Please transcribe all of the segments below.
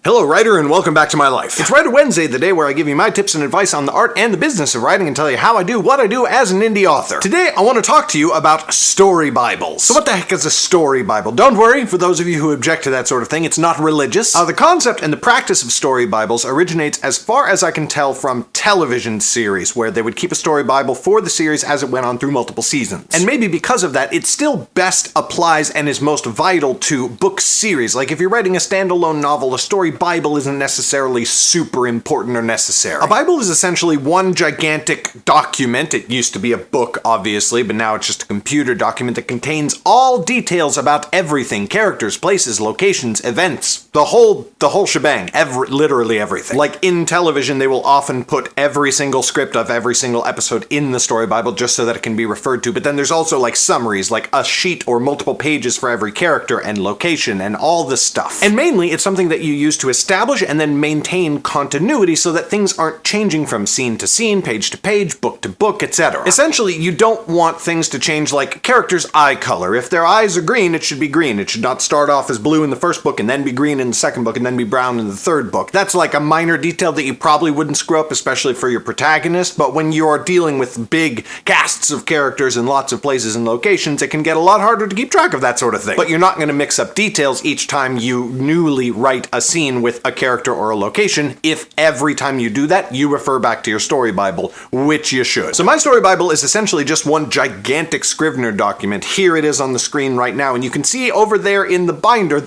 Hello, writer, and welcome back to my life. It's Writer Wednesday, the day where I give you my tips and advice on the art and the business of writing and tell you how I do what I do as an indie author. Today, I want to talk to you about story Bibles. So what the heck is a story Bible? Don't worry, for those of you who object to that sort of thing, it's not religious. The concept and the practice of story Bibles originates, as far as I can tell, from television series, where they would keep a story Bible for the series as it went on through multiple seasons. And maybe because of that, it still best applies and is most vital to book series. Like if you're writing a standalone novel, a story Bible isn't necessarily super important or necessary. A Bible is essentially one gigantic document. It used to be a book, obviously, but now it's just a computer document that contains all details about everything. Characters, places, locations, events, the whole shebang. Literally everything. Like in television, they will often put every single script of every single episode in the story Bible just so that it can be referred to, but then there's also like summaries, like a sheet or multiple pages for every character and location and all this stuff. And mainly, it's something that you use to establish and then maintain continuity so that things aren't changing from scene to scene, page to page, book to book, etc. Essentially, you don't want things to change like characters' eye color. If their eyes are green, it should be green. It should not start off as blue in the first book and then be green in the second book and then be brown in the third book. That's like a minor detail that you probably wouldn't screw up, especially for your protagonist, but when you're dealing with big casts of characters in lots of places and locations, it can get a lot harder to keep track of that sort of thing. But you're not going to mix up details each time you newly write a scene with a character or a location if every time you do that, you refer back to your story Bible, which you should. So my story Bible is essentially just one gigantic Scrivener document. Here it is on the screen right now, and you can see over there in the binder,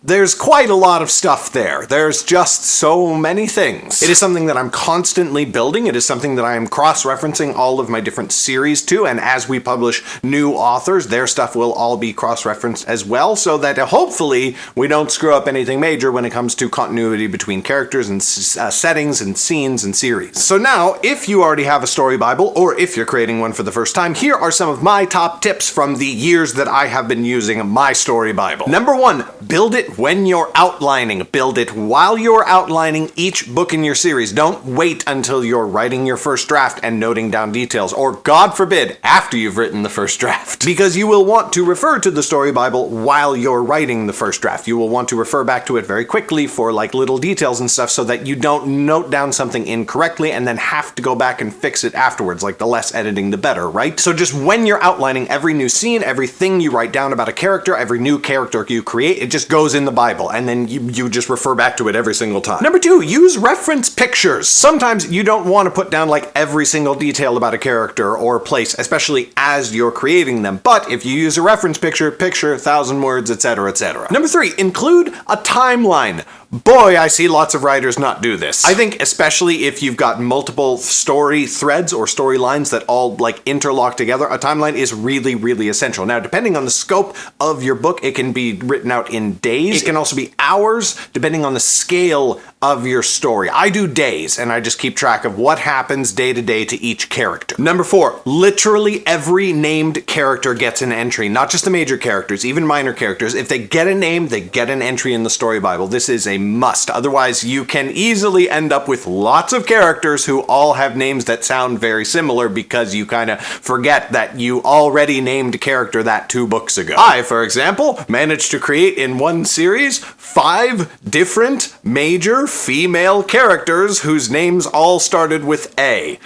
there's quite a lot of stuff there. There's just so many things. It is something that I'm constantly building. It is something that I am cross-referencing all of my different series to, and as we publish new authors, their stuff will all be cross-referenced as well, so that hopefully we don't screw up anything major when it comes to continuity between characters and settings and scenes and series. So now, if you already have a story Bible, or if you're creating one for the first time, here are some of my top tips from the years that I have been using my story Bible. Number 1, build it when you're outlining. Build it while you're outlining each book in your series. Don't wait until you're writing your first draft and noting down details, or God forbid, after you've written the first draft. Because you will want to refer to the story Bible while you're writing the first draft. You will want to refer back to it very quickly for like little details and stuff so that you don't note down something incorrectly and then have to go back and fix it afterwards. Like the less editing, the better, right? So just when you're outlining every new scene, everything you write down about a character, every new character you create, it just goes in the Bible, and then you just refer back to it every single time. Number 2, use reference pictures. Sometimes you don't want to put down like every single detail about a character or place, especially as you're creating them, but if you use a reference picture, 1,000 words, etc., etc. Number 3, include a timeline. Boy, I see lots of writers not do this. I think especially if you've got multiple story threads or storylines that all like interlock together, a timeline is really, really essential. Now, depending on the scope of your book, it can be written out in days. It can also be hours, depending on the scale of your story. I do days, and I just keep track of what happens day to day to each character. Number 4, literally every named character gets an entry, not just the major characters, even minor characters. If they get a name, they get an entry in the story Bible. This is a must. Otherwise, you can easily end up with lots of characters who all have names that sound very similar because you kind of forget that you already named a character that 2 books ago. I, for example, managed to create in one series 5 different major female characters whose names all started with A.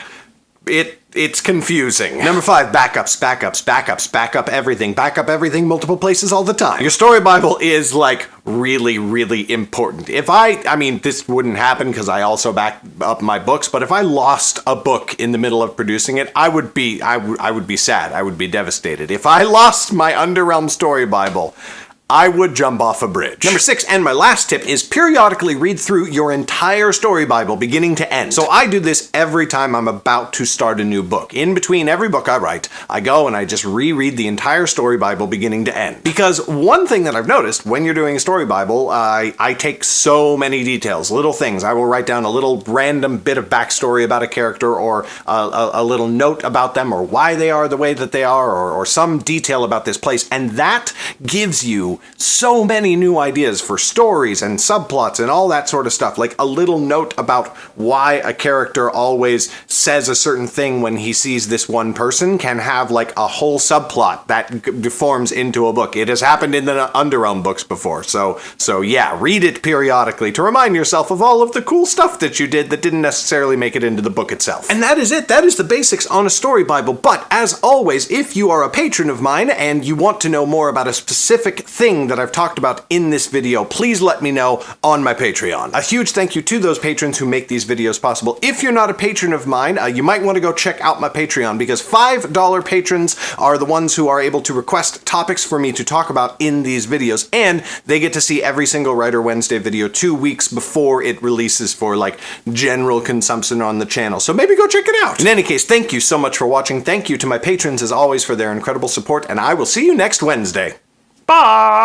It's confusing. Number 5, backups, backup everything multiple places all the time. Your story Bible is like really, really important. I mean, this wouldn't happen because I also back up my books, but if I lost a book in the middle of producing it, I would be sad. I would be devastated. If I lost my Underrealm story Bible, I would jump off a bridge. Number 6, and my last tip, is periodically read through your entire story Bible, beginning to end. So I do this every time I'm about to start a new book. In between every book I write, I go and I just reread the entire story Bible, beginning to end. Because one thing that I've noticed when you're doing a story Bible, I take so many details, little things. I will write down a little random bit of backstory about a character, or a little note about them, or why they are the way that they are, or some detail about this place, and that gives you so many new ideas for stories and subplots and all that sort of stuff. Like a little note about why a character always says a certain thing when he sees this one person can have like a whole subplot that forms into a book. It has happened in the Underrealm books before. So yeah, read it periodically to remind yourself of all of the cool stuff that you did that didn't necessarily make it into the book itself. And that is it. That is the basics on a story Bible. But as always, if you are a patron of mine and you want to know more about a specific thing that I've talked about in this video, please let me know on my Patreon. A huge thank you to those patrons who make these videos possible. If you're not a patron of mine, you might want to go check out my Patreon, because $5 patrons are the ones who are able to request topics for me to talk about in these videos, and they get to see every single Writer Wednesday video 2 weeks before it releases for like general consumption on the channel. So maybe go check it out. In any case, thank you so much for watching. Thank you to my patrons as always for their incredible support, and I will see you next Wednesday. Bye!